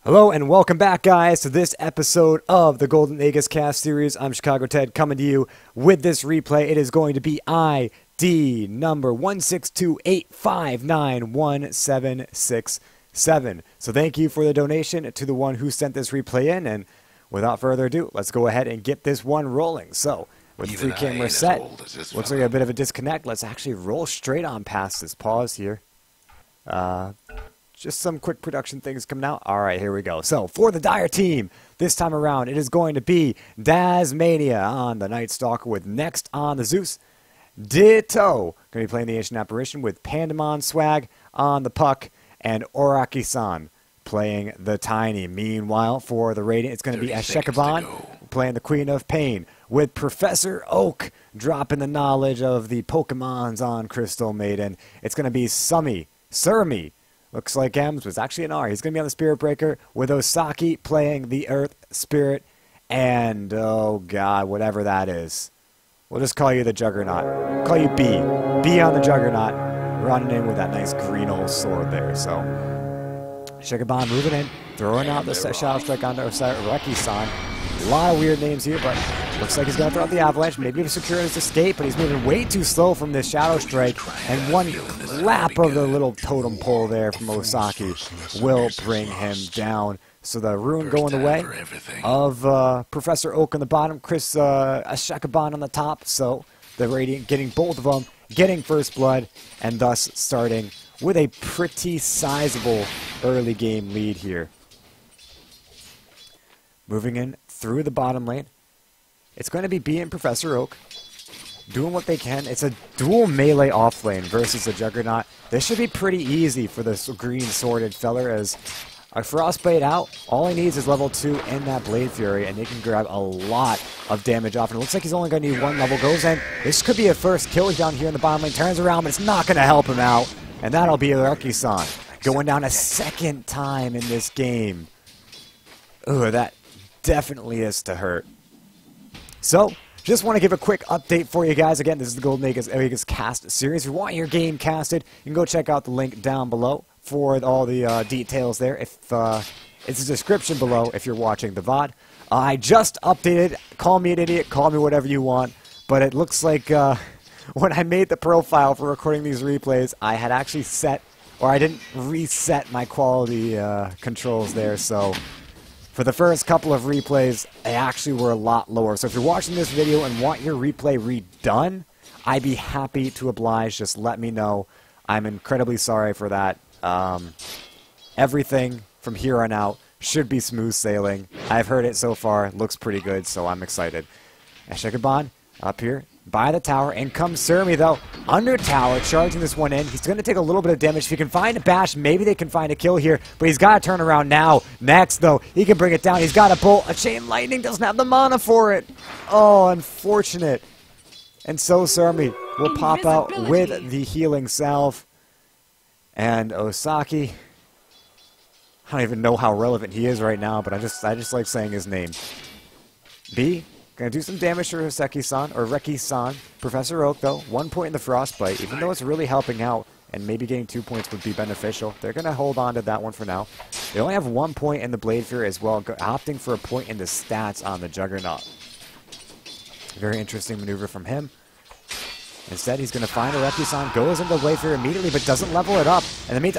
Hello and welcome back, guys, to this episode of the Golden Aegis cast series. I'm Chicago Ted coming to you with this replay. It is going to be ID number 16285911767. So thank you for the donation to the one who sent this replay in, and without further ado, let's go ahead and get this one rolling. So with the free camera set, looks like a bit of a disconnect. Let's actually roll straight on past this pause here. Just some quick production things coming out. All right, here we go. So, for the Dire team, this time around, it is going to be Dasmania on the Night Stalker with Next on the Zeus. Ditto, going to be playing the Ancient Apparition with Pandemon Swag on the Puck, and Oraki-san playing the Tiny. Meanwhile, for the Radiant, it's going to be Ashekaban playing the Queen of Pain, with Professor Oak dropping the knowledge of the Pokemons on Crystal Maiden. It's going to be Surmi. Looks like M's was actually an R. He's going to be on the Spirit Breaker with Osaki playing the Earth Spirit. And, oh god, whatever that is. We'll just call you the Juggernaut. Call you B. B on the Juggernaut. Running in with that nice green old sword there. So, Shikabon moving in. Throwing out the Shadow Strike onto Oraki-san. A lot of weird names here, but looks like he's going to throw out the Avalanche. Maybe he's secure his escape, but he's moving way too slow from this Shadow Strike. And one lap of the little totem pole there from Osaki will bring him down. So the Rune going the way of Professor Oak on the bottom, Chris Ashekaban on the top. So the Radiant getting both of them, getting first blood, and thus starting with a pretty sizable early game lead here. Moving in through the bottom lane. It's going to be B and Professor Oak doing what they can. It's a dual melee off lane versus the Juggernaut. This should be pretty easy for this green sworded feller, as a Frostbite out. All he needs is level 2 in that Blade Fury, and they can grab a lot of damage off. And it looks like he's only going to need one level. Goes in. This could be a first kill down here in the bottom lane. Turns around, but it's not going to help him out. And that'll be Oraki-san going down a second time in this game. Ugh, that definitely is to hurt. So, just want to give a quick update for you guys. Again, this is the Golden Aegis cast series. If you want your game casted, you can go check out the link down below for all the details there. If it's a description below if you're watching the VOD. I just updated. Call me an idiot. Call me whatever you want. But it looks like when I made the profile for recording these replays, I had actually set, or I didn't reset my quality controls there. So for the first couple of replays, they actually were a lot lower. So if you're watching this video and want your replay redone, I'd be happy to oblige. Just let me know. I'm incredibly sorry for that. Everything from here on out should be smooth sailing. I've heard it so far. It looks pretty good, so I'm excited. Ashekaban up here by the tower. In comes Surmi, though. Under tower, charging this one in. He's going to take a little bit of damage. If he can find a bash, maybe they can find a kill here. But he's got to turn around now. Next, though, he can bring it down. He's got a bolt. A Chain Lightning doesn't have the mana for it. Oh, unfortunate. And so Surmi will pop out with the healing salve. And Osaki, I don't even know how relevant he is right now, but I just like saying his name. B, gonna do some damage to Osaki-san, or Reki-san. Professor Oak, though, 1 point in the Frostbite, even though it's really helping out, and maybe getting 2 points would be beneficial. They're gonna hold on to that one for now. They only have 1 point in the Blade Fury as well, opting for a point in the stats on the Juggernaut. Very interesting maneuver from him. Instead, he's going to find Oraki-san, goes into the Blade Fury immediately, but doesn't level it up. And the means,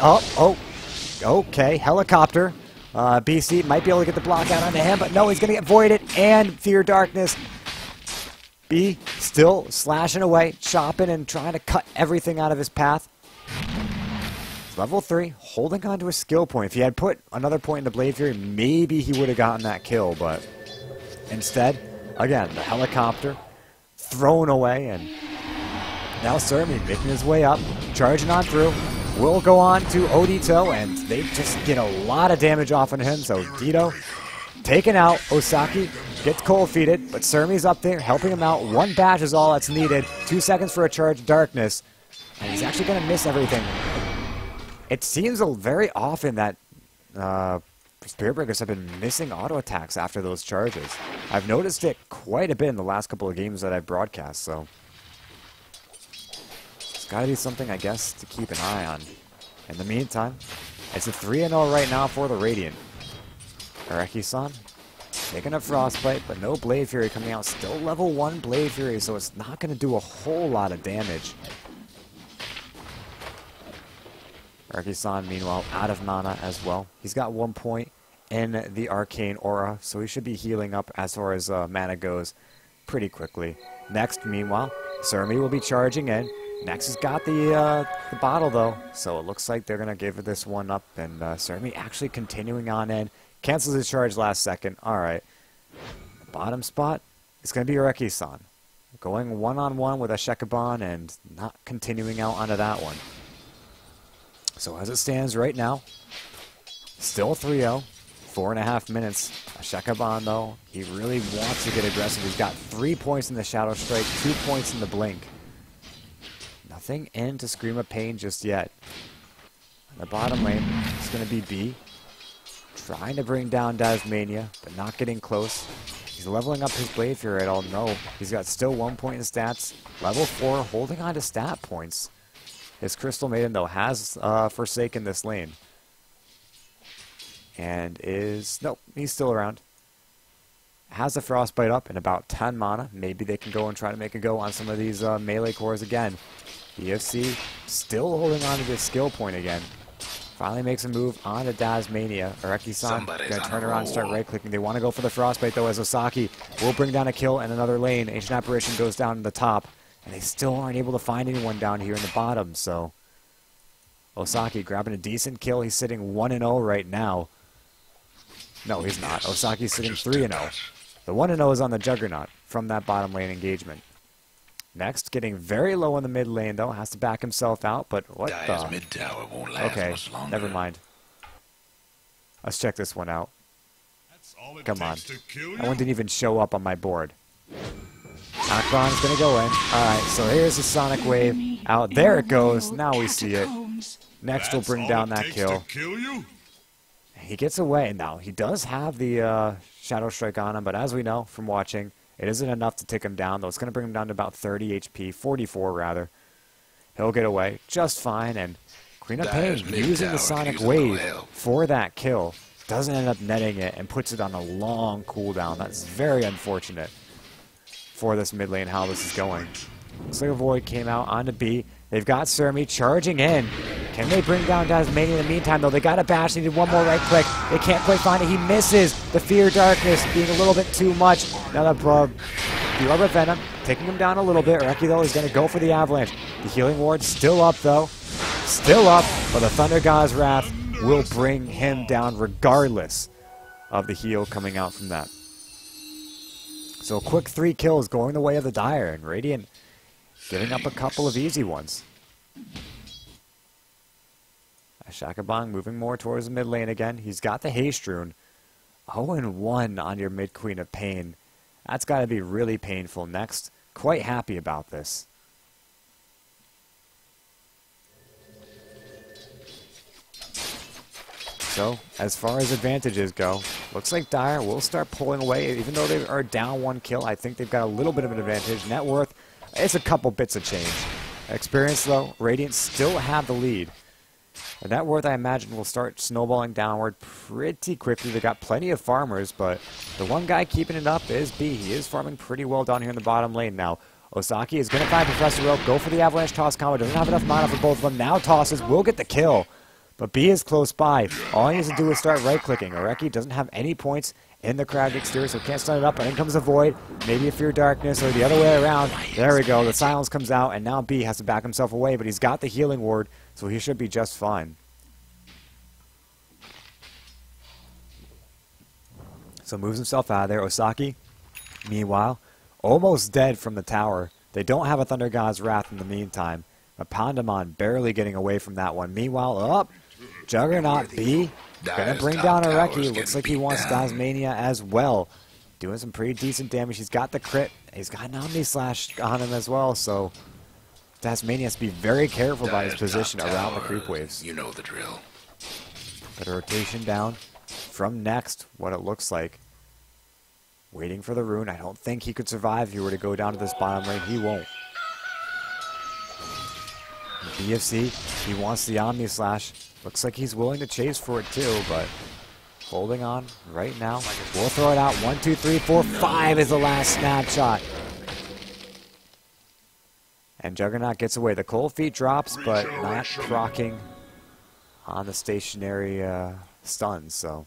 okay, Helicopter. BC might be able to get the block out onto him, but no, he's going to get voided and Fear Darkness. B still slashing away, chopping and trying to cut everything out of his path. Level 3, holding on to a skill point. If he had put another point in the Blade Fury, maybe he would have gotten that kill, but instead, again, the Helicopter thrown away, and now Surmi making his way up, charging on through. Will go on to Odito, and they just get a lot of damage off on him. So Dito taken out. Osaki gets cold feeded, but Surmi's up there helping him out. One bash is all that's needed. 2 seconds for a charge Darkness, and he's actually going to miss everything. It seems very often that Spirit Breakers have been missing auto attacks after those charges. I've noticed it quite a bit in the last couple of games that I've broadcast, so gotta be something, I guess, to keep an eye on. In the meantime, it's a 3-0 right now for the Radiant. Areki-san taking a Frostbite, but no Blade Fury coming out. Still level 1 Blade Fury, so it's not going to do a whole lot of damage. Areki-san, meanwhile, out of mana as well. He's got 1 point in the Arcane Aura, so he should be healing up as far as mana goes pretty quickly. Next, meanwhile, Surmi will be charging in. Next has got the bottle, though, so it looks like they're going to give this one up, and Surmi actually continuing on in. Cancels his charge last second. Alright. Bottom spot is going to be Areki-san. Going one-on-one with a Shekaban and not continuing out onto that one. So as it stands right now, still 3-0. 4.5 minutes. A Shekaban, though, he really wants to get aggressive. He's got 3 points in the Shadow Strike, 2 points in the Blink. Nothing in to Scream of Pain just yet. On the bottom lane, it's going to be B. Trying to bring down Dasmania, but not getting close. He's leveling up his Blade Fury at all. No, he's got still 1 point in stats. Level 4, holding on to stat points. His Crystal Maiden, though, has forsaken this lane. And is... Nope, he's still around. Has the Frostbite up in about 10 mana. Maybe they can go and try to make a go on some of these melee cores again. EFC still holding on to this skill point again. Finally makes a move on to Dasmania. Areki-san going to turn around and start right-clicking. They want to go for the Frostbite, though, as Osaki will bring down a kill in another lane. Ancient Apparition goes down to the top. And they still aren't able to find anyone down here in the bottom, so... Osaki grabbing a decent kill. He's sitting 1-0 right now. No, he's not. Osaki's sitting 3-0. The 1-0 is on the Juggernaut from that bottom lane engagement. Next, getting very low in the mid lane, though. Has to back himself out, but what the... Mid tower won't last much longer. Never mind. Let's check this one out. Come on. That one didn't even show up on my board. Akron's going to go in. Alright, so here's the Sonic Wave out. There it goes. Now we see it. Next, we'll bring down that kill. He gets away. Now, he does have the Shadow Strike on him, but as we know from watching, it isn't enough to take him down, though. It's going to bring him down to about 30 HP, 44 rather. He'll get away just fine, and Queen of Pain using the Sonic Wave for that kill. Doesn't end up netting it and puts it on a long cooldown. That's very unfortunate for this mid lane, how this is going. Looks like a Void came out onto B. They've got Surmi charging in. Can they bring down Dasmania in the meantime, though? They got a bash. They need one more right click. They can't quite find it. He misses. The Fear Darkness being a little bit too much. Now the Blood Venom taking him down a little bit. Reki, though, is going to go for the Avalanche. The Healing Ward still up, though. Still up, but the Thunder God's Wrath will bring him down regardless of the heal coming out from that. So a quick 3 kills going the way of the Dire, and Radiant giving up a couple of easy ones. Shakaban moving more towards the mid lane again. He's got the Haste Rune. 0-1 on your mid Queen of Pain. That's got to be really painful. Next, quite happy about this. So, as far as advantages go, looks like Dire will start pulling away. Even though they are down 1 kill, I think they've got a little bit of an advantage. Net worth, it's a couple bits of change. Experience, though, Radiant still have the lead. The net worth, I imagine, will start snowballing downward pretty quickly. They've got plenty of farmers, but the one guy keeping it up is B. He is farming pretty well down here in the bottom lane now. Osaki is going to find Professor Rope, go for the Avalanche Toss combo. Doesn't have enough mana for both of them. Now tosses, will get the kill. But B is close by. All he needs to do is start right-clicking. Areki doesn't have any points in the crowd exterior, so can't stun it up. And in comes a Void. Maybe a Fear Darkness or the other way around. There we go. The silence comes out, and now B has to back himself away. But he's got the Healing Ward, so he should be just fine. So moves himself out of there. Osaki, meanwhile, almost dead from the tower. They don't have a Thunder God's Wrath in the meantime. But Pandemon barely getting away from that one. Meanwhile, up. Juggernaut B. Gonna bring down Areki. Looks like he wants Dasmania as well. Doing some pretty decent damage. He's got the crit. He's got an Omni Slash on him as well. So Dasmania has to be very careful by his position around the creep waves. You know the drill. Got a rotation down from next. What it looks like. Waiting for the rune. I don't think he could survive if he were to go down to this bottom lane. He won't. BFC, he wants the Omni Slash. Looks like he's willing to chase for it too, but holding on right now. We'll throw it out. 1, 2, 3, 4, 5 is the last snapshot. And Juggernaut gets away. The cold feet drops, but not proccing on the stationary stuns. So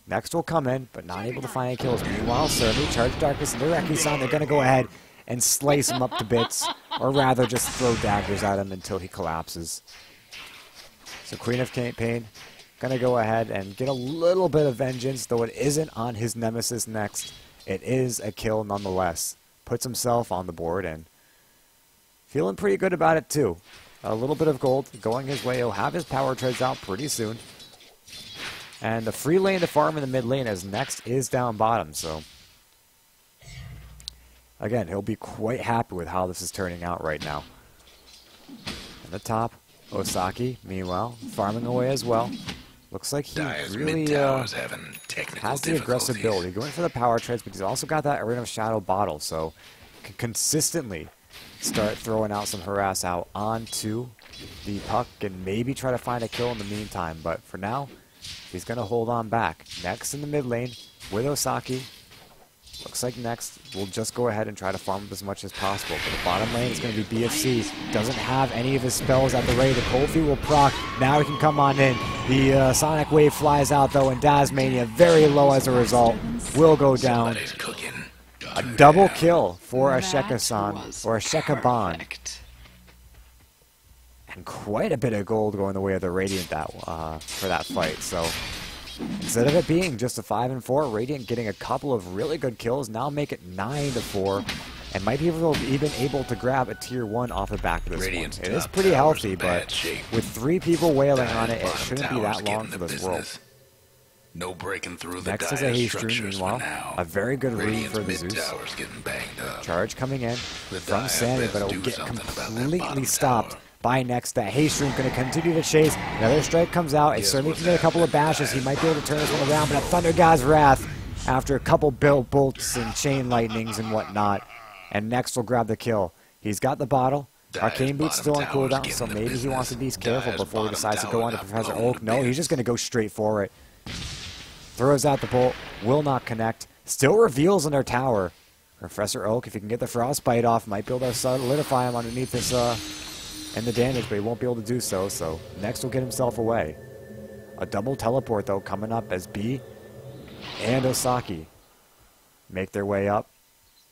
next will come in, but not able to find any kills. Meanwhile, Survey, Charge Darkness, and their Aegis on. They're going to go ahead and slice him up to bits, or rather just throw daggers at him until he collapses. So Queen of Pain going to go ahead and get a little bit of vengeance, though it isn't on his nemesis next. It is a kill nonetheless. Puts himself on the board and feeling pretty good about it too. A little bit of gold going his way. He'll have his power treads out pretty soon. And the free lane to farm in the mid lane as next is down bottom. So again, he'll be quite happy with how this is turning out right now. In the top, Osaki, meanwhile, farming away as well. Looks like he really has the aggressive build. He's going for the power treads, but he's also got that Arena of Shadow bottle, so can consistently start throwing out some harass out onto the puck and maybe try to find a kill in the meantime. But for now, he's going to hold on back. Next in the mid lane with Osaki. Looks like next we'll just go ahead and try to farm up as much as possible. But the bottom lane is going to be BFC. Doesn't have any of his spells at the ready. The cold feet will proc. Now he can come on in. The Sonic Wave flies out though, and Dasmania very low as a result. Will go down. A double kill for Asheka-san, or Asheka-ban. And quite a bit of gold going the way of the Radiant for that fight. So instead of it being just a 5 and 4, Radiant getting a couple of really good kills, now make it 9 to 4, and might be even able to grab a tier 1 off the back of this one. It is pretty healthy, but with 3 people wailing on it, it shouldn't be that long for this world. No breaking through the next is a haste rune, meanwhile. A very good read for the Zeus. Charge coming in from Sammy, but it will get completely stopped by next. That haste rune going to continue to chase. Another strike comes out. It certainly can get a couple of bashes. He might be able to turn this one around, but a Thunder God's Wrath after a couple bolts and chain lightnings and whatnot. And next will grab the kill. He's got the bottle. Arcane Boot's still on cooldown, so maybe he wants to be careful before he decides to go on to Professor Oak. No, he's just going to go straight for it. Throws out the bolt, will not connect. Still reveals in their tower. Professor Oak, if he can get the Frostbite off, might be able to solidify him underneath this and the damage, but he won't be able to do so. So next will get himself away. A double teleport though coming up as B and Osaki make their way up.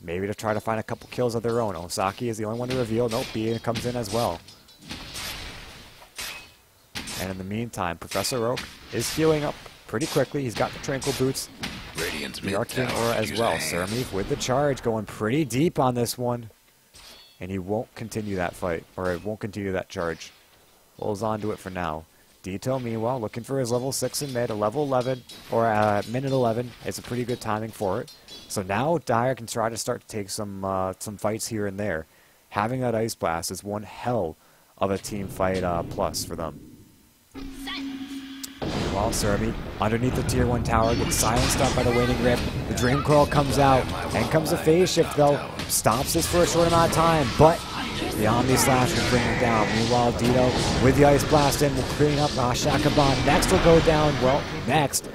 Maybe to try to find a couple kills of their own. Osaki is the only one to reveal. Nope, B comes in as well. And in the meantime, Professor Oak is healing up pretty quickly. He's got the Tranquil Boots, the Arcane Aura as well. Surmeef with the charge going pretty deep on this one. And he won't continue that fight, or it won't continue that charge. Holds on to it for now. Dito, meanwhile, looking for his level 6 in mid, a level 11, or minute 11. It's a pretty good timing for it. So now Dire can try to start to take some fights here and there. Having that Ice Blast is one hell of a team fight plus for them. Meanwhile, Survey, underneath the tier 1 tower, gets silenced up by the Waning Rift. The Dream Coil comes out, and comes a phase shift though. Stops this for a short amount of time, but the Omni Slash will bring him down. Meanwhile, Dito, with the Ice Blast in, will bring up Ashaka-ban. Next will go down. Well, next,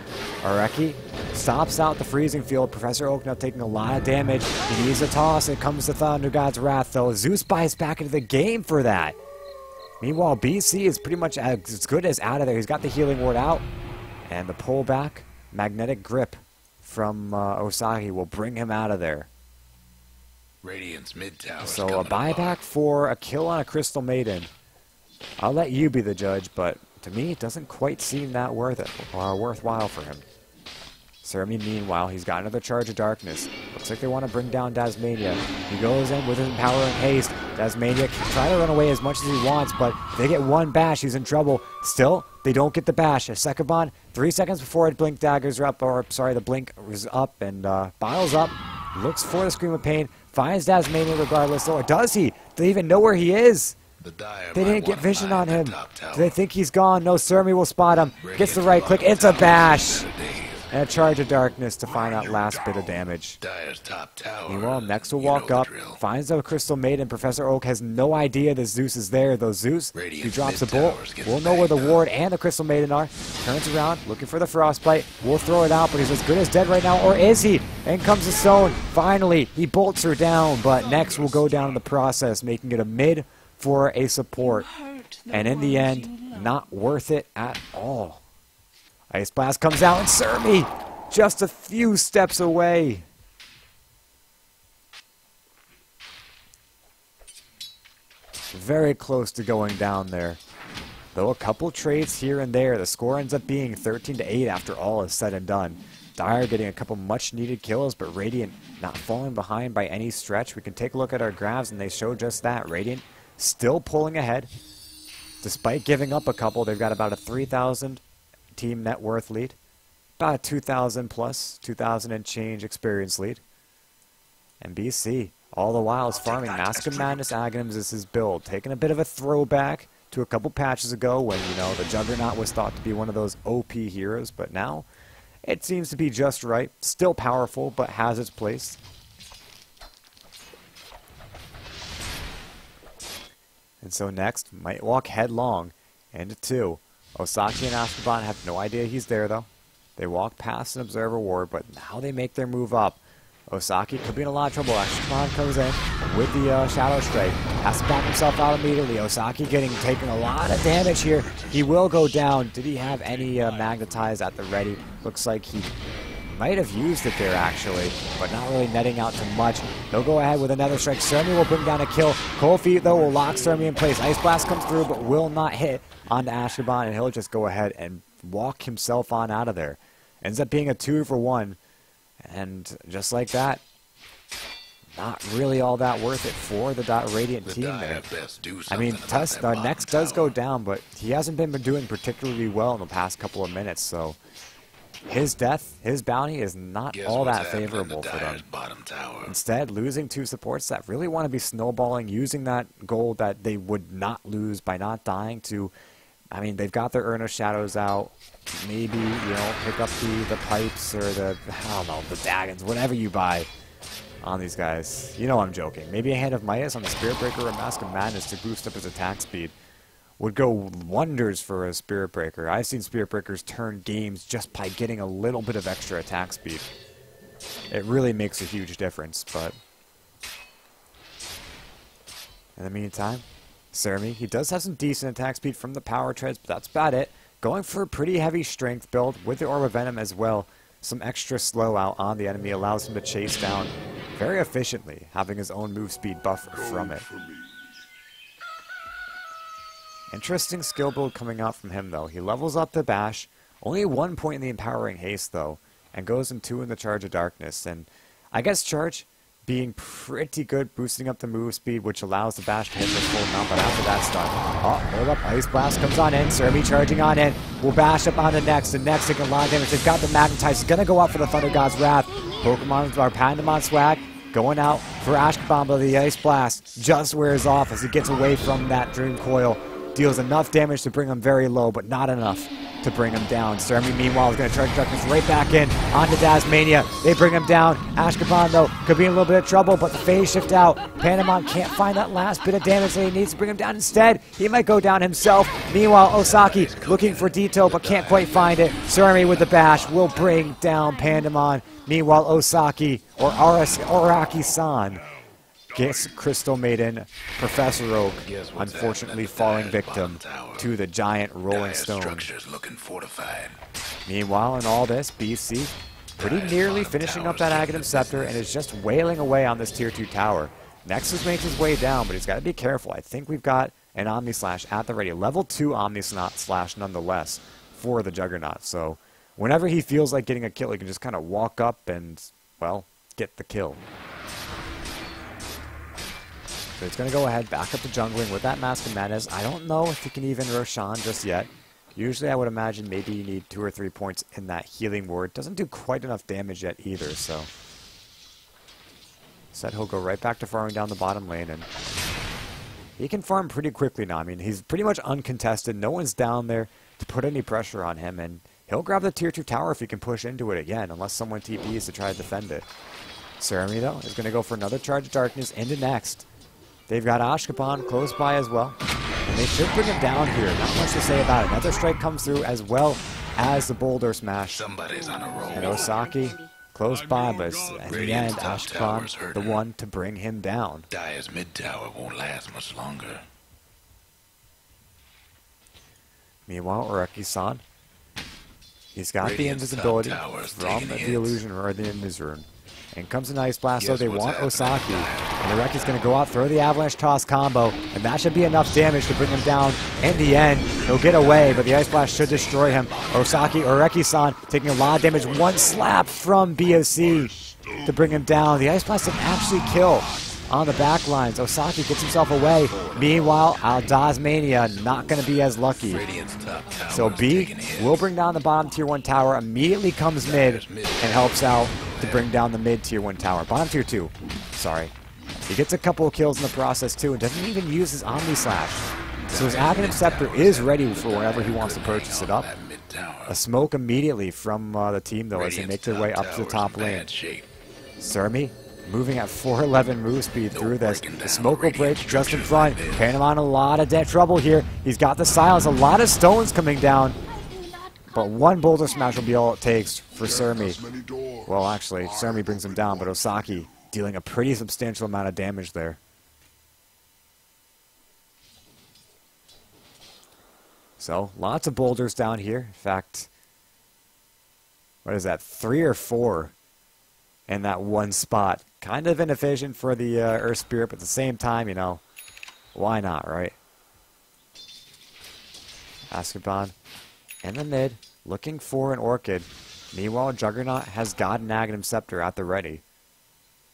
Areki stops out the freezing field. Professor Oak now taking a lot of damage. He needs a toss. It comes to Thunder God's Wrath though. Zeus buys back into the game for that. Meanwhile, BC is pretty much as good as out of there. He's got the healing ward out. And the pullback, magnetic grip from Osaki will bring him out of there. Radiant's mid tower. So a buyback for a kill on a Crystal Maiden. I'll let you be the judge, but to me, it doesn't quite seem that worthwhile for him. Surmi, meanwhile, he's got another Charge of Darkness. Looks like they want to bring down Dasmania. He goes in with his power and haste. Dasmania can try to run away as much as he wants, but if they get one bash, he's in trouble. Still, they don't get the bash. A second bond, 3 seconds before it blink daggers are up, or sorry, the blink is up and bottles up. Looks for the Scream of Pain. Finds Dasmania regardless, or does he? Do they even know where he is? They didn't get vision on him. Do they think he's gone? No, Surmi will spot him. Gets the right click. It's a bash. and a Charge of Darkness to find that last bit of damage. Dire's top tower. Meanwhile, Nex will You know walk the up, drill. finds the Crystal Maiden. Professor Oak has no idea that Zeus is there, though Zeus, if he Radiant's drops a mid bolt, tower's getting we'll know where the banged up. Ward and the Crystal Maiden are. Turns around, looking for the Frostbite. We'll throw it out, but he's as good as dead right now, or is he? In comes the Stone. Finally, he bolts her down, but Nex will go down in the process, making it a mid for a support. And in the end, not worth it at all. Ice Blast comes out, and Surmy just a few steps away. Very close to going down there. Though a couple trades here and there, the score ends up being 13-8 after all is said and done. Dire getting a couple much needed kills, but Radiant not falling behind by any stretch. We can take a look at our graphs and they show just that. Radiant still pulling ahead. Despite giving up a couple, they've got about a 3,000 team net worth lead. About a 2,000 plus, 2,000 and change experience lead. And BC, all the while, is farming Mask of Madness Aghanims as his build. Taking a bit of a throwback to a couple patches ago when, you know, the Juggernaut was thought to be one of those OP heroes, but now it seems to be just right. Still powerful, but has its place. And so next, might walk headlong into 2. Osaki and Ashkaban have no idea he's there, though. They walk past an Observer Ward, but now they make their move up. Osaki could be in a lot of trouble. Ashkaban comes in with the Shadow Strike. Has to back himself out immediately. Osaki taking a lot of damage here. He will go down. Did he have any Magnetize at the ready? Looks like he might have used it there, actually, but not really netting out too much. They'll go ahead with another strike. Surmy will bring down a kill. Cold Feet, though, will lock Surmy in place. Ice Blast comes through, but will not hit onto Ashkaban, and he'll just go ahead and walk himself on out of there. Ends up being a 2-for-1, and just like that, not really all that worth it for the Radiant team there. I mean, Nex does go down, but he hasn't been doing particularly well in the past couple of minutes, so his death, his bounty is not all that favorable for them. Instead, losing 2 supports that really want to be snowballing, using that gold that they would not lose by not dying to, I mean, they've got their Urn of Shadows out. Maybe, you know, pick up the pipes or the, I don't know, the Daggons, whatever you buy on these guys. You know I'm joking. Maybe a Hand of Midas on the Spirit Breaker or Mask of Madness to boost up his attack speed would go wonders for a Spirit Breaker. I've seen Spirit Breakers turn games just by getting a little bit of extra attack speed. It really makes a huge difference, but in the meantime, Surmy, he does have some decent attack speed from the power treads, but that's about it. Going for a pretty heavy strength build with the Orb of Venom as well. Some extra slow out on the enemy allows him to chase down very efficiently, having his own move speed buff from it. Interesting skill build coming out from him, though. He levels up the Bash, only 1 point in the Empowering Haste, though, and goes in 2 in the Charge of Darkness. And I guess Charge being pretty good, boosting up the move speed, which allows the Bash to hit the full amount, but after that's done, hold up, Ice Blast comes on in, Surmy charging on in, will bash up on the next, and next taking a lot of damage. They've got the Magnetize, he's gonna go out for the Thunder God's Wrath. Pokemon's our Pandemon swag, going out for Ashkaban, but the Ice Blast just wears off as he gets away from that Dream Coil. Deals enough damage to bring him very low, but not enough to bring him down. Surmy, meanwhile, is going to charge Darkness right back in onto Dasmania. They bring him down. Ashkaban, though, could be in a little bit of trouble, but the phase shift out. Pandemon can't find that last bit of damage that he needs to bring him down. Instead, he might go down himself. Meanwhile, Osaki looking for Ditto, but can't quite find it. Surmy with the bash will bring down Pandemon. Meanwhile, Osaki, or Araki-san, gets Crystal Maiden. Professor Oak, unfortunately falling victim to the giant Rolling Stone. Meanwhile, in all this, BC pretty nearly finishing up that Aghanim Scepter and is just wailing away on this Tier 2 tower. Nexus makes his way down, but he's got to be careful. I think we've got an Omni Slash at the ready. Level 2 Omni Slash nonetheless for the Juggernaut. So whenever he feels like getting a kill, he can just kind of walk up and, well, get the kill. So he's going to go ahead, back up to jungling with that Mask of Madness. I don't know if he can even Roshan just yet. Usually I would imagine maybe you need 2 or 3 points in that healing ward. Doesn't do quite enough damage yet either, so said he'll go right back to farming down the bottom lane, and he can farm pretty quickly now. I mean, he's pretty much uncontested. No one's down there to put any pressure on him, and He'll grab the tier 2 tower if he can push into it again, unless someone TPs to try to defend it. Cerami, though, is going to go for another charge of darkness into next. They've got Ashkaban close by as well. And they should bring him down here. Not much to say about it. Another strike comes through as well as the boulder smash. Somebody's on a roll. And Osaki close by, but at the end, Ashkaban the one to bring him down. Dire's mid tower won't last much longer. Meanwhile, Ureki-san, he's got the invisibility from the illusion or the Mizrune. In comes an Ice Blast, so they want Osaki. And Ureki's going to go out, throw the Avalanche Toss combo, and that should be enough damage to bring him down. In the end, he'll get away, but the Ice Blast should destroy him. Osaki, Ureki-san, taking a lot of damage. One slap from BOC to bring him down. The Ice Blast didn't actually kill on the back lines. Osaki gets himself away. Meanwhile, Aldazmania not going to be as lucky. So B will bring down the bottom tier 1 tower, immediately comes mid and helps out to bring down the mid tier 1 tower. Bottom tier 2, sorry. He gets a couple of kills in the process too and doesn't even use his Omni Slash. So his Aghanim Scepter is ready for whenever he wants to purchase it up. A smoke immediately from the team though as they make their way up to the top lane. Surmi moving at 411 move speed through this. The smoke will break just in front. Panem on a lot of dead trouble here. He's got the silence. A lot of stones coming down. But one boulder smash will be all it takes for Surmi. Well, actually, Surmi brings him down, but Osaki dealing a pretty substantial amount of damage there. So, lots of boulders down here. In fact, what is that, 3 or 4 in that one spot. Kind of inefficient for the Earth Spirit, but at the same time, you know, why not, right? Azkaban in the mid, looking for an Orchid. Meanwhile, Juggernaut has got an Aghanim Scepter at the ready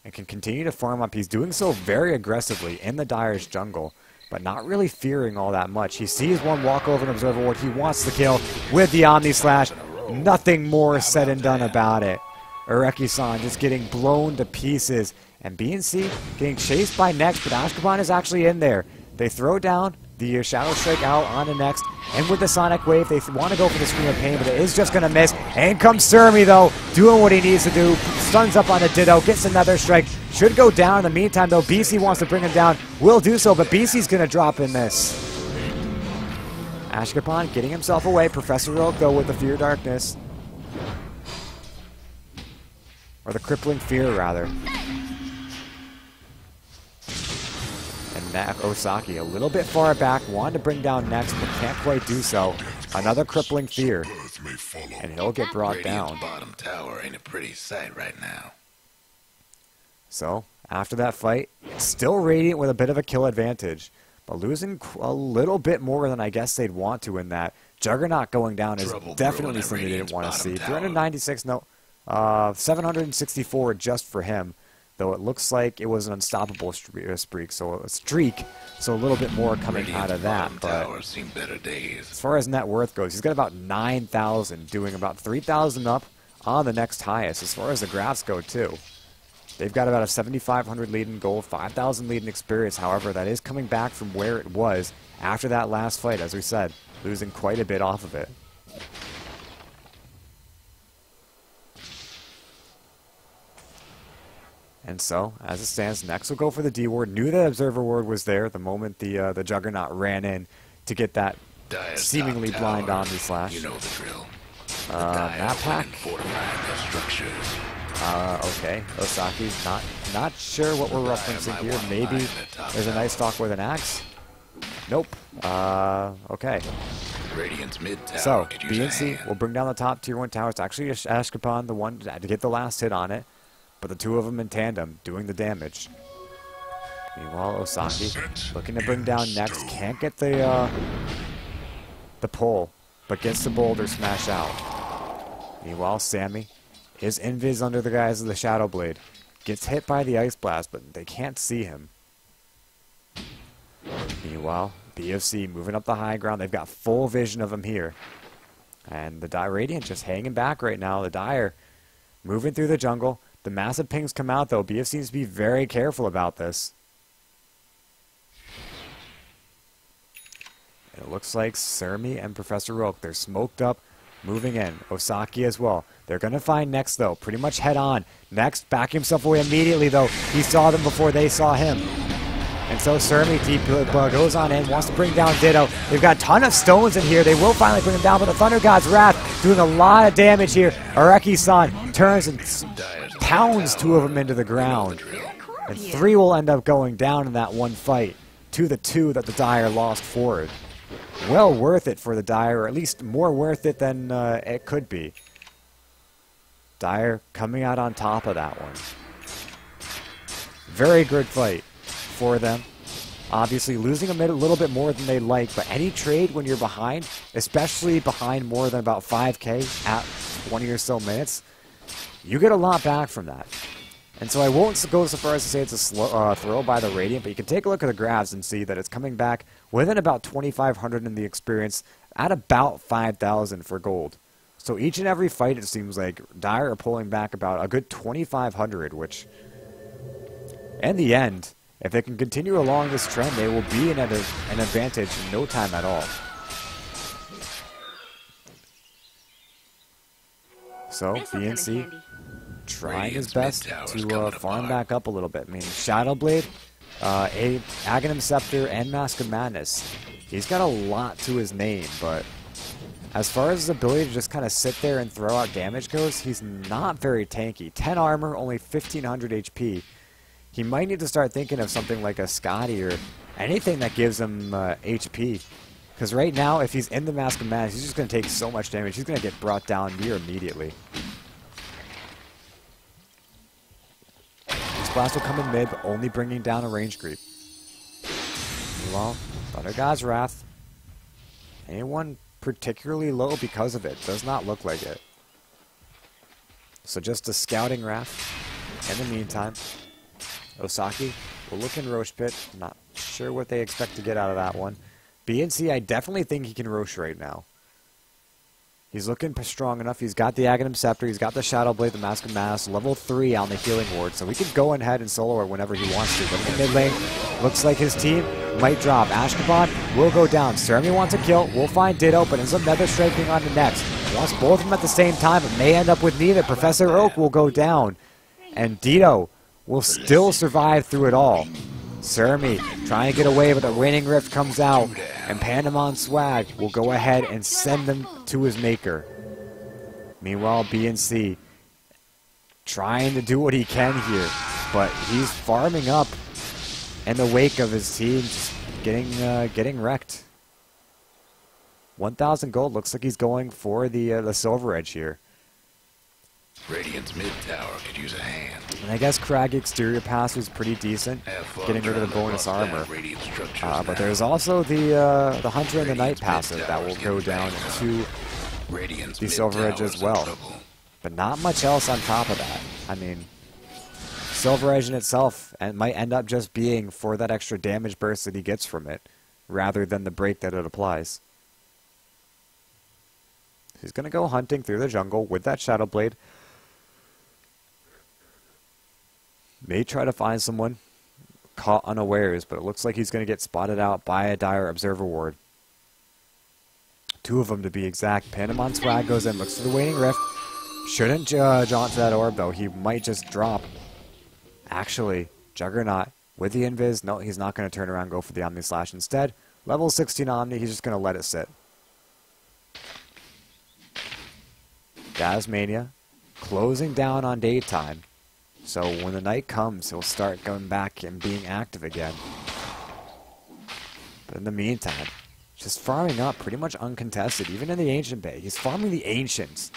and can continue to farm up. He's doing so very aggressively in the Dire's jungle, but not really fearing all that much. He sees one walk over an Observer Ward. He wants to kill with the Omni Slash. Nothing more said and done about it. Ureki-san just getting blown to pieces. And BNC getting chased by Next, but Ashkaban is actually in there. They throw down the Shadow Strike out onto Next. And with the Sonic Wave, they want to go for the Scream of Pain, but it is just going to miss. And comes Surmi, though, doing what he needs to do. Stuns up on a Ditto, gets another strike. Should go down in the meantime, though. BC wants to bring him down. Will do so, but BC's going to drop in this. Ashkaban getting himself away. Professor Rogue, though, with the Fear Darkness. Or the Crippling Fear, rather. And Osaki a little bit far back, wanted to bring down Next, but can't quite do so. Another Crippling Fear. And he'll get brought down. Bottom tower ain't a pretty sight right now. So, after that fight, still Radiant with a bit of a kill advantage. But losing a little bit more than I guess they'd want to in that. Juggernaut going down is definitely something they didn't want to see. 396, no. 764 just for him, though it looks like it was an unstoppable streak, so a little bit more coming out of that. But as far as net worth goes, he's got about 9,000, doing about 3,000 up on the next highest. As far as the graphs go, too, they've got about a 7,500 lead in gold, 5,000 lead in experience. However, that is coming back from where it was after that last fight, as we said, losing quite a bit off of it. And so, as it stands, Next will go for the D ward. Knew that Observer ward was there the moment the Juggernaut ran in to get that seemingly blind Omni Slash. You know the drill. Map pack. Okay, Osaki's not sure what we're referencing here. Maybe there's a nice talk with an axe. Nope. Okay. So, BNC will bring down the top tier 1 tower. It's actually Ashkaban, the one to get the last hit on it. But the two of them in tandem, doing the damage. Meanwhile, Osaki looking to bring down Next. Can't get the pull, but gets the boulder smash out. Meanwhile, Sammy is invis under the guise of the Shadow Blade. Gets hit by the Ice Blast, but they can't see him. Meanwhile, BFC moving up the high ground. They've got full vision of him here. And the Radiant just hanging back right now. The Dire moving through the jungle. The massive pings come out, though. BF seems to be very careful about this. It looks like Surmi and Professor Rogue, they're smoked up moving in. Osaki as well. They're going to find Next, though, pretty much head on. Next, back himself away immediately, though. He saw them before they saw him. And so Surmi goes on in, wants to bring down Ditto. They've got a ton of stones in here. They will finally bring him down, but the Thunder God's Wrath doing a lot of damage here. Areki-san turns and pounds 2 of them into the ground. And 3 will end up going down in that one fight to the 2 that the Dire lost forward. Well worth it for the Dire, or at least more worth it than it could be. Dire coming out on top of that one. Very good fight for them. Obviously losing a little bit more than they like, but any trade when you're behind, especially behind more than about 5k at 20 or so minutes, you get a lot back from that. And so I won't go so far as to say it's a throw by the Radiant, but you can take a look at the graphs and see that it's coming back within about 2,500 in the experience at about 5,000 for gold. So each and every fight, it seems like Dire are pulling back about a good 2,500, which in the end, if they can continue along this trend, they will be in an advantage in no time at all. So, BNC trying his best to farm back up a little bit. I mean, Shadow Blade, Aghanim Scepter, and Mask of Madness. He's got a lot to his name, but as far as his ability to just kind of sit there and throw out damage goes, he's not very tanky. 10 armor, only 1,500 HP. He might need to start thinking of something like a Scotty or anything that gives him HP. Because right now, if he's in the Mask of Madness, he's just going to take so much damage. He's going to get brought down near immediately. This blast will come in mid, but only bringing down a range creep. Well, Thunder God's Wrath. Anyone particularly low because of it? Does not look like it. So just a scouting Wrath. In the meantime, Osaki will look in Roche Pit. Not sure what they expect to get out of that one. BNC, I definitely think he can Roche right now. He's looking strong enough. He's got the Aghanim Scepter. He's got the Shadow Blade, the Mask of Mass, level 3 on the Healing Ward. So he can go ahead and solo it whenever he wants to. But in the mid lane, looks like his team might drop. Ashkaban will go down. Surmi wants a kill. We'll find Ditto, but ends up Nether Striking on the next. Wants both of them at the same time, but may end up with neither. Professor Oak will go down. And Ditto will still survive through it all. Surmi trying to get away, but the Raining Rift comes out, and Pandemon Swag will go ahead and send them to his maker. Meanwhile, BNC trying to do what he can here, but he's farming up in the wake of his team, just getting wrecked. 1,000 gold. Looks like he's going for the Silver Edge here. Radiant's mid tower could use a hand. And I guess Crag Exterior Pass was pretty decent, getting rid of the bonus armor. But there's also the Hunter and the Knight passive that will go down into the Silver Edge as well. But not much else on top of that. I mean, Silver Edge in itself might end up just being for that extra damage burst that he gets from it, rather than the break that it applies. He's going to go hunting through the jungle with that Shadow Blade. May try to find someone caught unawares, but it looks like he's going to get spotted out by a Dire Observer Ward. 2 of them to be exact. Pandemon Swag goes in, looks for the Waning Rift. Shouldn't jaunt to that orb, though. He might just drop. Actually, Juggernaut with the Invis. No, he's not going to turn around and go for the Omni Slash instead. Level 16 Omni, he's just going to let it sit. Dasmania closing down on daytime. So when the night comes, he'll start going back and being active again. But in the meantime, just farming up pretty much uncontested, even in the Ancient Bay. He's farming the Ancients.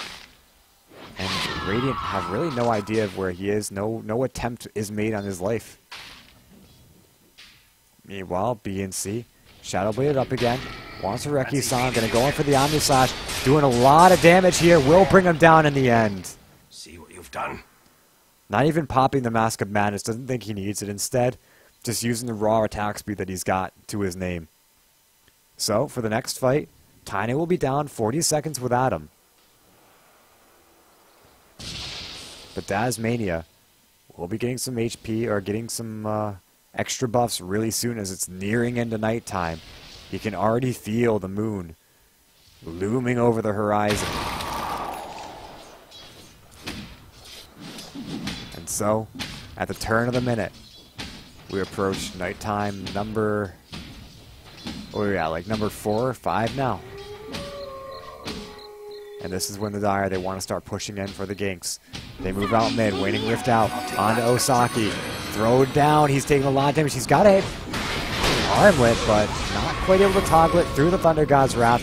And Radiant have really no idea of where he is. No attempt is made on his life. Meanwhile, BNC, Shadow Bladed up again. Wants a Reki-san, gonna go in for the Omni Slash. Doing a lot of damage here, will bring him down in the end. See what you've done. Not even popping the Mask of Madness, doesn't think he needs it. Instead, just using the raw attack speed that he's got to his name. So, for the next fight, Tiny will be down 40 seconds without him. But Dasmania will be getting some HP, or getting some extra buffs really soon as it's nearing into nighttime. He can already feel the moon looming over the horizon. And so, at the turn of the minute, we approach nighttime number... Oh yeah, like number 4 or 5 now. And this is when the Dire, they want to start pushing in for the ganks. They move out mid, Waning Rift out, onto Osaki. Throw it down, he's taking a lot of damage. He's got a armlet, but not quite able to toggle it through the Thunder God's Wrath.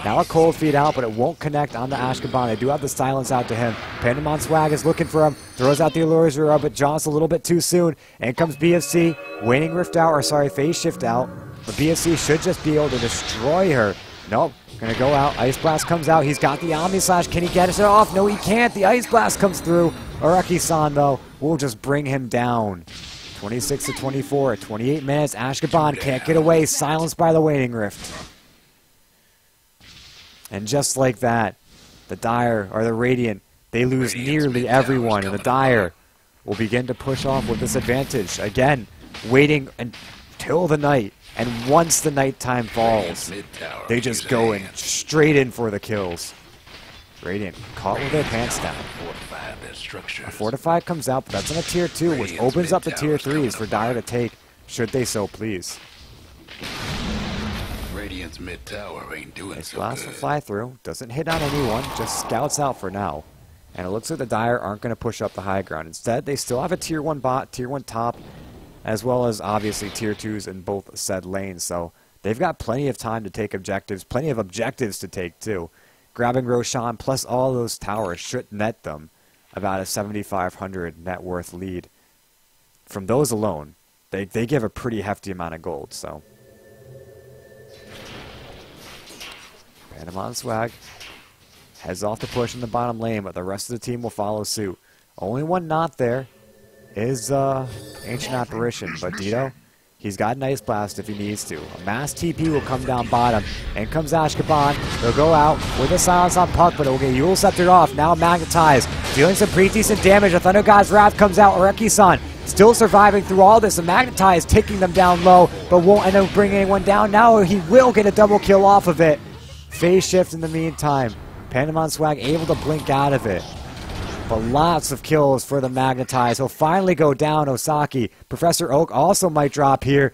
Now a cold feed out, but it won't connect on the Ashkaban. They do have the silence out to him. Pandemon Swag is looking for him. Throws out the Allure, but John's a little bit too soon. In comes BFC. Waning Rift out, or sorry, Phase Shift out. But BFC should just be able to destroy her. Nope. Gonna go out. Ice Blast comes out. He's got the Omni Slash. Can he get it off? No, he can't. The Ice Blast comes through. Araki-san, though, will just bring him down. 26 to 24. 28 minutes. Ashkaban can't get away. Silenced by the Waning Rift. And just like that, the Dire, or the Radiant, they lose nearly everyone. And the Dire will begin to push off with this advantage. Again, waiting until the night. And once the nighttime falls, they just go in straight in for the kills. Radiant caught with their pants down. A fortified comes out, but that's on a tier 2, which opens up the tier 3s for Dire to take, should they so please. Radiant's mid tower ain't doing Ice so Blast will good. fly through, doesn't hit on anyone, just scouts out for now. And it looks like the Dire aren't going to push up the high ground. Instead, they still have a tier 1 bot, tier 1 top, as well as obviously tier 2s in both said lanes. So they've got plenty of time to take objectives, plenty of objectives to take too. Grabbing Roshan plus all those towers should net them about a 7,500 net worth lead. From those alone, they give a pretty hefty amount of gold. So Pandemon Swag heads off to push in the bottom lane, but the rest of the team will follow suit. Only one not there is Ancient Apparition, but Dito, he's got an Ice Blast if he needs to. A mass TP will come down bottom, and comes Ashkaban. They'll go out with a silence on Puck, but it will get Yule Sceptered off. Now Magnetized, dealing some pretty decent damage. The Thunder God's Wrath comes out. Araki-san still surviving through all this. The Magnetized taking them down low, but won't end up bringing anyone down. Now he will get a double kill off of it. Phase shift in the meantime. Pandemon Swag able to blink out of it. But lots of kills for the Magnetized. He'll finally go down, Osaki. Professor Oak also might drop here.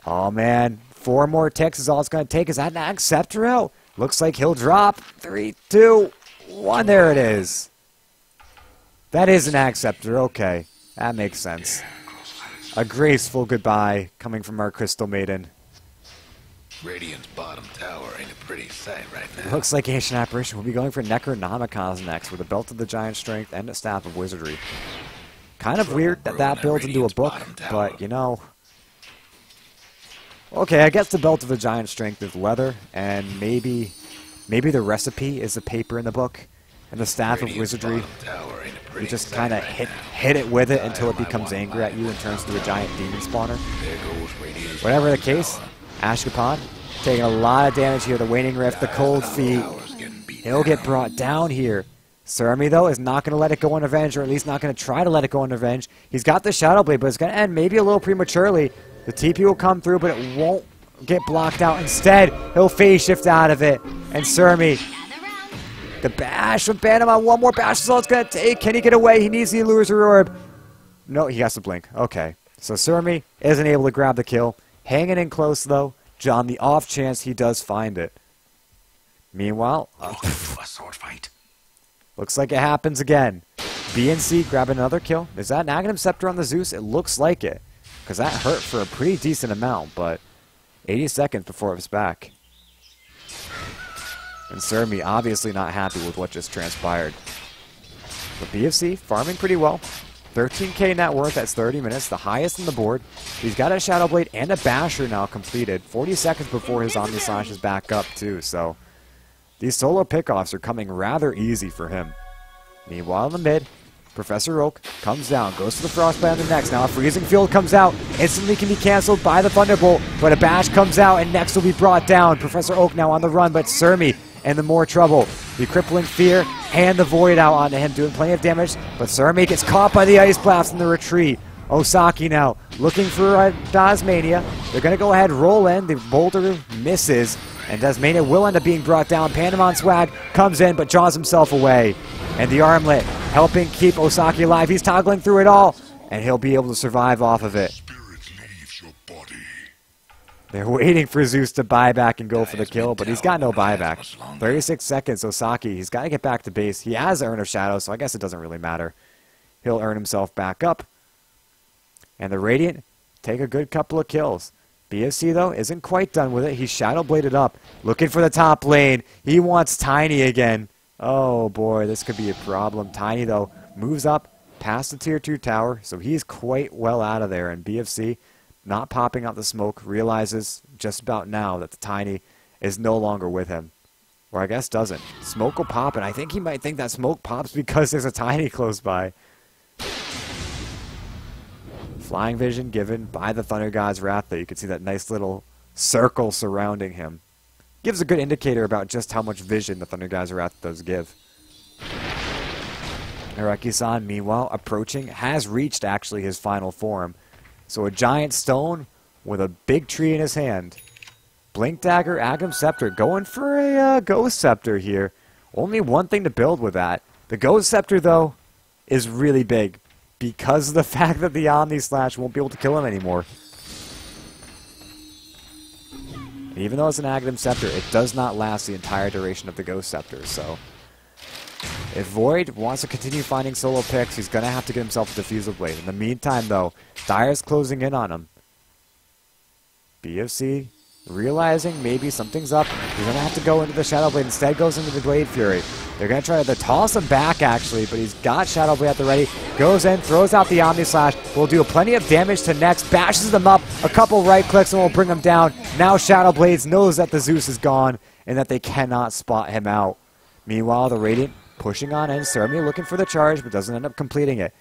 Oh, man. 4 more ticks is all it's going to take. Is that an Sceptero? Looks like he'll drop. 3, 2, 1. There it is. That is an Scepter. Okay. That makes sense. A graceful goodbye coming from our Crystal Maiden. Radiant's bottom tower ain't a pretty sight right now. Looks like Ancient Apparition will be going for Necronomicons next with a Belt of the Giant Strength and a Staff of Wizardry. Kind of weird that that builds into a book, but you know. Okay, I guess the Belt of the Giant Strength is leather, and maybe the recipe is the paper in the book, and the Staff of Wizardry. You just kind of hit it with it until it becomes angry at you and turns into a giant demon spawner. Whatever the case, Ashkaban taking a lot of damage here. The Waning Rift, the Cold Feet. He'll get brought down here. Surmi, though, is not going to let it go unavenged, or at least not going to try to let it go unavenged. He's got the Shadow Blade, but it's going to end maybe a little prematurely. The TP will come through, but it won't get blocked out. Instead, he'll phase shift out of it. And Surmi, the bash from Panama. One more bash is all it's going to take. Can he get away? He needs the Illusory Orb. No, he has to blink. Okay. So Surmi isn't able to grab the kill. Hanging in close, though. John, the off chance he does find it. Meanwhile, a sword fight. Looks like it happens again. BNC grabbing another kill. Is that an Aghanim Scepter on the Zeus? It looks like it. Because that hurt for a pretty decent amount, but 80 seconds before it was back. And Surmi obviously not happy with what just transpired. But BFC farming pretty well. 13k net worth, that's 30 minutes, the highest on the board. He's got a Shadow Blade and a Basher now completed. 40 seconds before his Omni Slash is back up too, so these solo pickoffs are coming rather easy for him. Meanwhile in the mid, Professor Oak comes down, goes to the Frostbite on the next. Now a Freezing Field comes out, instantly can be cancelled by the Thunderbolt, but a Bash comes out and next will be brought down. Professor Oak now on the run, but Surmi and the more trouble. The Crippling Fear and the Void out onto him, doing plenty of damage, but Surmi gets caught by the Ice Blast in the retreat. Osaki now looking for Dasmania. They're going to go ahead, roll in. The Boulder misses, And Tasmania will end up being brought down. Panamon Swag comes in, but draws himself away. And the armlet helping keep Osaki alive. He's toggling through it all, and he'll be able to survive off of it. They're waiting for Zeus to buy back and go for the kill, but he's got no buyback. 36 seconds, Osaki. He's got to get back to base. He has Urn of Shadow, so I guess it doesn't really matter. He'll earn himself back up. And the Radiant take a good couple of kills. BFC, though, isn't quite done with it. He's Shadow Bladed up, looking for the top lane. He wants Tiny again. Oh, boy, this could be a problem. Tiny, though, moves up past the Tier 2 tower, so he's quite well out of there. And BFC, not popping out the smoke, realizes just about now that the Tiny is no longer with him. Or I guess doesn't. Smoke will pop, and I think he might think that smoke pops because there's a Tiny close by. Flying vision given by the Thunder God's Wrath, though. You can see that nice little circle surrounding him. Gives a good indicator about just how much vision the Thunder God's Wrath does give. Nareki-san, meanwhile, approaching, has reached actually his final form. So a giant stone with a big tree in his hand. Blink Dagger, Agam Scepter, going for a Ghost Scepter here. Only one thing to build with that. The Ghost Scepter, though, is really big because of the fact that the Omni Slash won't be able to kill him anymore. And even though it's an Agam Scepter, it does not last the entire duration of the Ghost Scepter, so if Void wants to continue finding solo picks, he's going to have to get himself a Diffusal Blade. In the meantime, though, Dire's closing in on him. BFC realizing maybe something's up. He's going to have to go into the Shadow Blade. Instead goes into the Blade Fury. They're going to try to toss him back, actually, but he's got Shadow Blade at the ready. Goes in, throws out the Omni Slash. Will do plenty of damage to Nex. Bashes them up. A couple right clicks and will bring him down. Now Shadow Blades knows that the Zeus is gone and that they cannot spot him out. Meanwhile, the Radiant pushing on in. Ceremony looking for the charge, but doesn't end up completing it.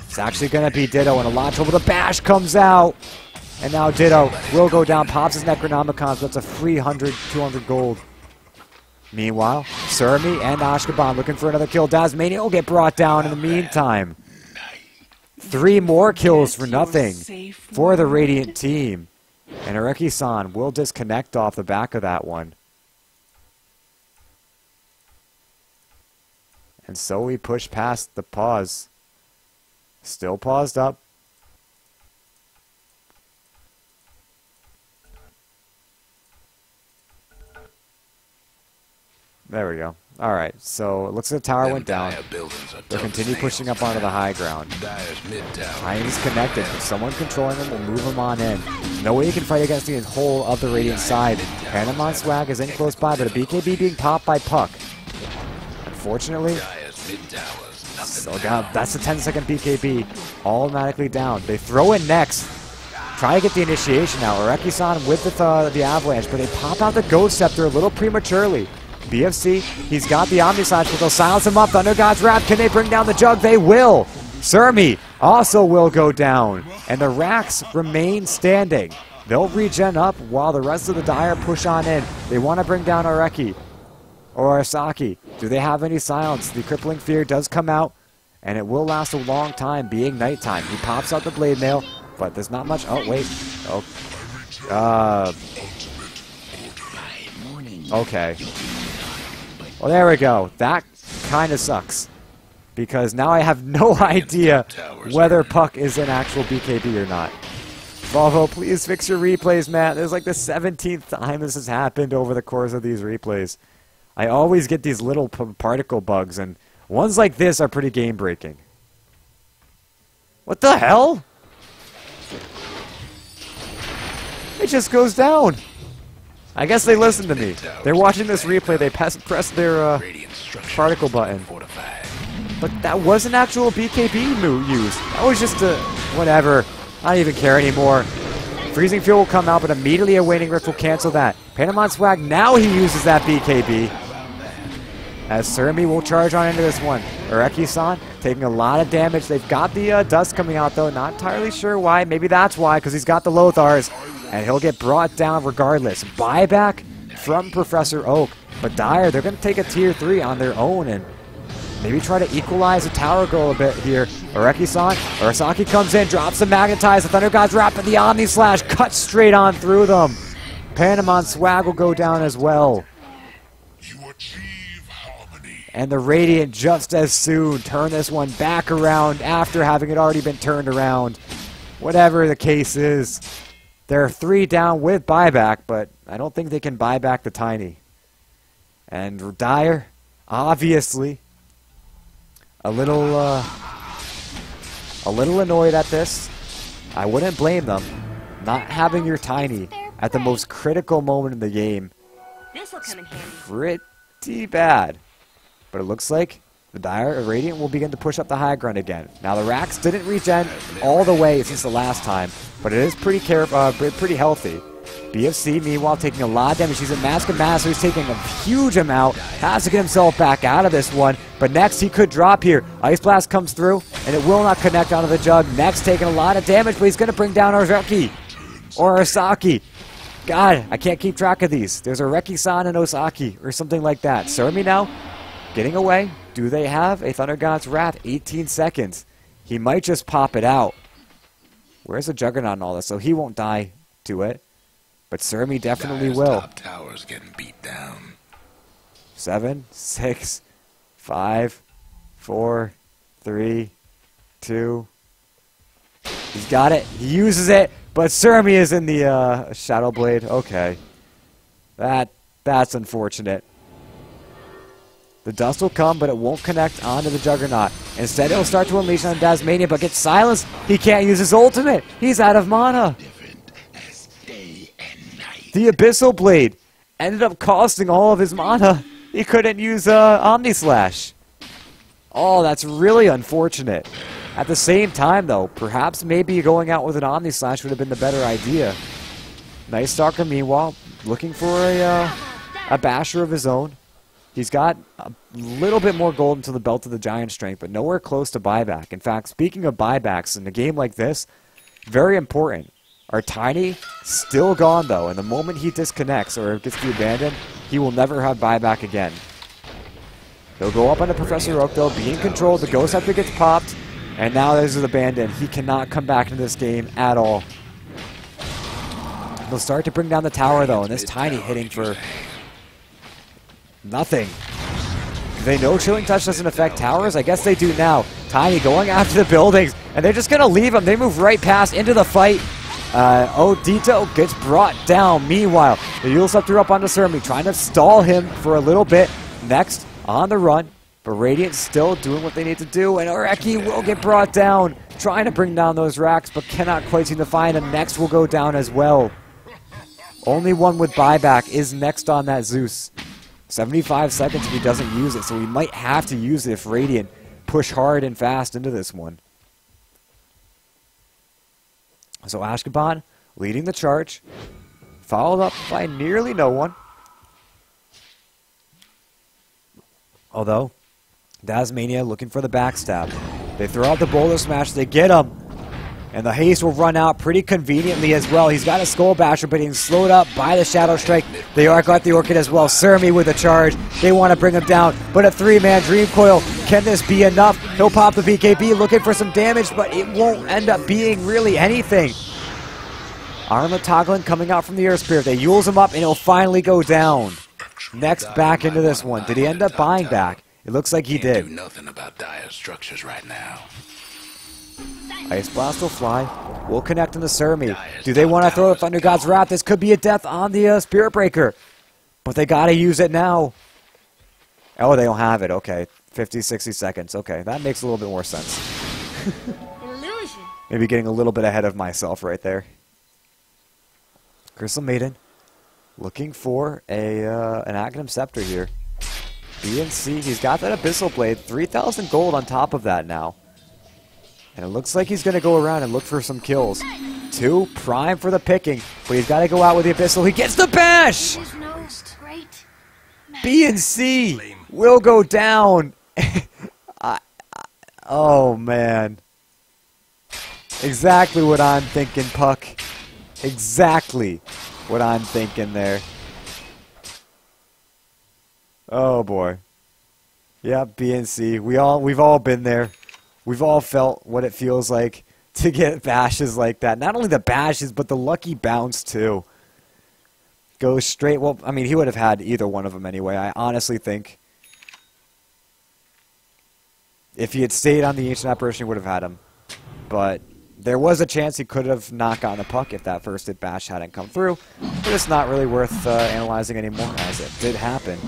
It's actually going to be Ditto in a lot of trouble. The bash comes out. And now Ditto will go down. Pops his Necronomicon, so that's a free 100, 200 gold. Meanwhile, Ceremony and Ashkaban looking for another kill. Tasmania will get brought down in the meantime. 3 more kills for nothing for the Radiant team. And Areki-san will disconnect off the back of that one. And so we push past the pause. Still paused up. There we go. Alright, so it looks like the tower went down. They'll continue pushing up onto the high ground. Tiny's connected, but someone controlling him will move him on in. No way you can fight against the whole of the Radiant side. Panamon Swag is in close by, but a BKB being popped by Puck. Unfortunately, so that's the 10-second BKB automatically down. They throw in Nex. Try to get the initiation out. Areki-san with the Avalanche, but they pop out the Ghost Scepter a little prematurely. BFC, he's got the Omni Slash, but they'll silence him up. Thunder God's Wrath, can they bring down the Jug? They will. Surmi also will go down. And the Racks remain standing. They'll regen up while the rest of the Dire push on in. They want to bring down Areki or Asaki. Do they have any silence? The Crippling Fear does come out, and it will last a long time, being nighttime. He pops out the Blade Mail, but there's not much. Oh, wait. Oh. Okay. Well, there we go. That kind of sucks. Because now I have no idea whether Puck is an actual BKB or not. Volvo, please fix your replays, man. This is like the 17th time this has happened over the course of these replays. I always get these little particle bugs, and ones like this are pretty game-breaking. What the hell? It just goes down. I guess they listened to me. They're watching this replay. They pressed their particle button. But that was an actual BKB move used. That was just a whatever. I don't even care anymore. Freezing Fuel will come out, but immediately Awaiting Rift will cancel that. Panamon Swag, now he uses that BKB. As Surmi will charge on into this one. Areki-san taking a lot of damage. They've got the dust coming out, though. Not entirely sure why. Maybe that's why, because he's got the Lothars. And he'll get brought down regardless. Buyback from Professor Oak. But Dire, they're going to take a tier 3 on their own and maybe try to equalize the tower goal a bit here. Areki-san, Arasaki comes in, drops the Magnetize, the Thunder God's Wrath, and the Omni Slash cuts straight on through them. Panamon Swag will go down as well. You achieve harmony. And the Radiant just as soon turn this one back around after having it already been turned around. Whatever the case is, they're 3 down with buyback, but I don't think they can buy back the Tiny. And Dire, obviously, a little annoyed at this. I wouldn't blame them. Not having your Tiny at the most critical moment in the game, This'll come in handy. pretty bad. But it looks like the Dire Radiant will begin to push up the high ground again. Now the Rax didn't regen all the way since the last time, but it is pretty healthy. BFC, meanwhile, taking a lot of damage. He's at Mask of Mass, so he's taking a huge amount. Has to get himself back out of this one. But next, he could drop here. Ice Blast comes through, and it will not connect onto the Jug. Next, taking a lot of damage, but he's going to bring down Ozaki. Or Osaki. God, I can't keep track of these. There's a Reki-san and Osaki, or something like that. Surmi now, getting away. Do they have a Thunder God's Wrath? 18 seconds. He might just pop it out. Where's the Juggernaut and all this? So he won't die to it. But Surmi definitely Dire's will. top tower's getting beat down. 7, 6, 5, 4, 3, 2. He's got it. He uses it. But Surmi is in the Shadow Blade. Okay. That's unfortunate. The dust will come, but it won't connect onto the Juggernaut. Instead, it'll start to unleash on Dasmania, but gets silenced. He can't use his ultimate. He's out of mana. The Abyssal Blade ended up costing all of his mana. He couldn't use Omni Slash. Oh, that's really unfortunate. At the same time, though, perhaps maybe going out with an Omni Slash would have been the better idea. Night Stalker, meanwhile, looking for a basher of his own. He's got a little bit more gold into the belt of the Giant Strength, but nowhere close to buyback. In fact, speaking of buybacks, in a game like this, very important. Our Tiny, still gone though, and the moment he disconnects or gets the abandon, he will never have buyback again. He'll go up on the Professor Oak though, be in control, the Ghost Scepter gets popped, and now there's the abandon. He cannot come back into this game at all. They'll start to bring down the tower though, and this Tiny hitting for nothing. Do they know Chilling Touch doesn't affect towers? I guess they do now. Tiny going after the buildings, and they're just going to leave him. They move right past into the fight. Odito gets brought down. Meanwhile, the Yule Scepter up onto Surmi, trying to stall him for a little bit. Next, on the run, but Radiant still doing what they need to do, and Oreki will get brought down, trying to bring down those racks, but cannot quite seem to find him. Next will go down as well. Only one with buyback is next on that Zeus. 75 seconds if he doesn't use it, so he might have to use it if Radiant push hard and fast into this one. So Ashkaban leading the charge, followed up by nearly no one. Although, Dasmania looking for the backstab. They throw out the Boulder Smash, they get him. And the haste will run out pretty conveniently as well. He's got a Skull Basher, but he's slowed up by the Shadow Strike. They are got the Orchid as well. Surmi with a charge. They want to bring him down, but a 3-man Dream Coil. Can this be enough? He'll pop the BKB, looking for some damage, but it won't end up being really anything. Arlen Toglin coming out from the Earth Spirit. They Yules him up, and he'll finally go down. Next, back into this one. Did he end up buying back? It looks like he did. Do nothing about dire structures right now. Ice Blast will fly. We'll connect on the Surmi. Do they want to throw the Thunder God's Wrath? This could be a death on the Spirit Breaker. But they got to use it now. Oh, they don't have it. Okay. 50, 60 seconds. Okay, that makes a little bit more sense. Illusion. Maybe getting a little bit ahead of myself right there. Crystal Maiden looking for an Aghanim Scepter here. BNC, he's got that Abyssal Blade. 3,000 gold on top of that now. And it looks like he's going to go around and look for some kills. 2, prime for the picking, but he's got to go out with the Abyssal. He gets the bash! BNC will go down. Oh, man. Exactly what I'm thinking, Puck. Exactly what I'm thinking there. Oh, boy. Yeah, BNC. We've all been there. We've all felt what it feels like to get bashes like that. Not only the bashes, but the lucky bounce, too. Goes straight. Well, I mean, he would have had either one of them anyway. I honestly think if he had stayed on the Ancient Apparition, he would have had him. But there was a chance he could have not gotten a puck if that first hit bash hadn't come through. But it's not really worth analyzing anymore, as it did happen.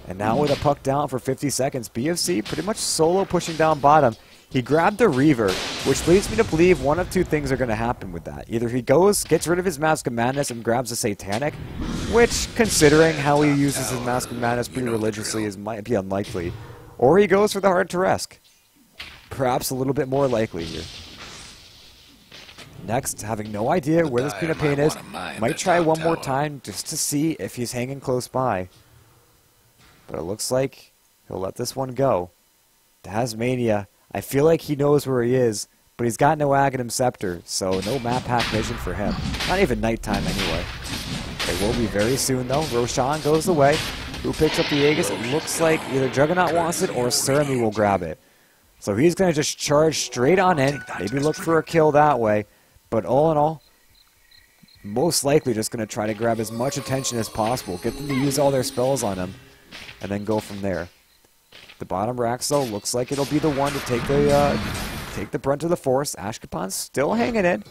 And now with a puck down for 50 seconds, BFC pretty much solo pushing down bottom. He grabbed the Reaver, which leads me to believe one of two things are going to happen with that. Either he gets rid of his Mask of Madness and grabs a Satanic, which, considering how he uses his Mask of Madness pretty religiously, might be unlikely. Or he goes for the Hard Turesk. Perhaps a little bit more likely here. Next, having no idea where this Peanut Pain is, might try one more time just to see if he's hanging close by. But it looks like he'll let this one go. Tasmania, I feel like he knows where he is, but he's got no Aghanim Scepter, so no map hack vision for him. Not even nighttime anyway. It will be very soon though. Roshan goes away. Who picks up the Aegis? It looks like either Juggernaut wants it or Surmi will grab it. So he's going to just charge straight on in, maybe look for a kill that way. But all in all, most likely just going to try to grab as much attention as possible, get them to use all their spells on him, and then go from there. The bottom racks, though, looks like it'll be the one to take the brunt of the force. Ashkapan's still hanging in.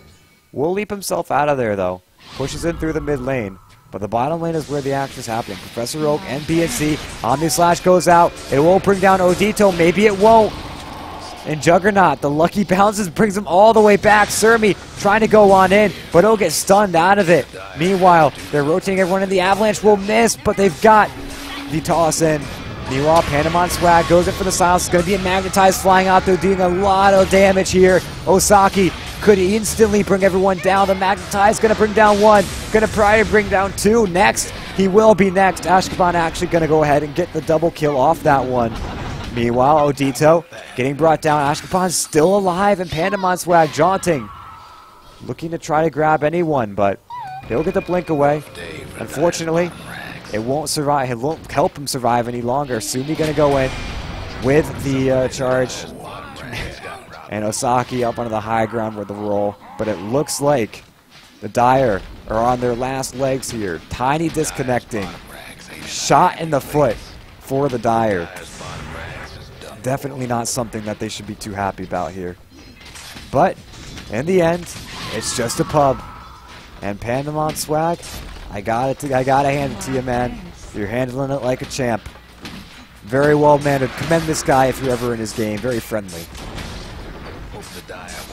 Will leap himself out of there, though. Pushes in through the mid lane. But the bottom lane is where the action is happening. Professor Oak and BNC. Omni Slash goes out. It will bring down Odito. Maybe it won't. And Juggernaut, the lucky bounces, brings him all the way back. Surmi trying to go on in, but he'll get stunned out of it. Meanwhile, they're rotating everyone in. The Avalanche will miss, but they've got the toss in. Meanwhile, Panamon Swag goes in for the silence. It's going to be a Magnetized flying out there, doing a lot of damage here. Osaki could instantly bring everyone down. The Magnetized going to bring down one. Going to probably bring down two. Next, he will be next. Ashkapan actually going to go ahead and get the double kill off that one. Meanwhile, Odito getting brought down. Ashkapan's still alive, and Panamon Swag jaunting. Looking to try to grab anyone, but he'll get the blink away. Unfortunately, it won't survive. It won't help him survive any longer. Sumi going to go in with the charge. And Osaki up onto the high ground with the roll. But it looks like the Dire are on their last legs here. Tiny disconnecting. Shot in the foot for the Dire. Definitely not something that they should be too happy about here. But in the end, it's just a pub. And Panamon Swag, I gotta hand it to you, man. You're handling it like a champ. Very well mannered. Commend this guy if you're ever in his game. Very friendly.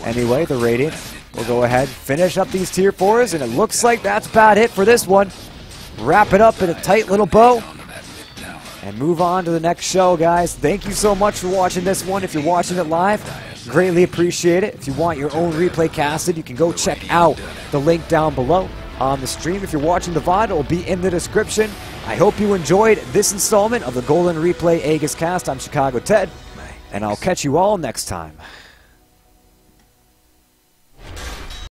Anyway, the Radiant will go ahead, finish up these tier 4s, and it looks like that's about it for this one. Wrap it up in a tight little bow. And move on to the next show, guys. Thank you so much for watching this one. If you're watching it live, greatly appreciate it. If you want your own replay casted, you can go check out the link down below on the stream. If you're watching the VOD, it will be in the description. I hope you enjoyed this installment of the Golden Replay Aegis cast. I'm Chicago Ted, and I'll catch you all next time.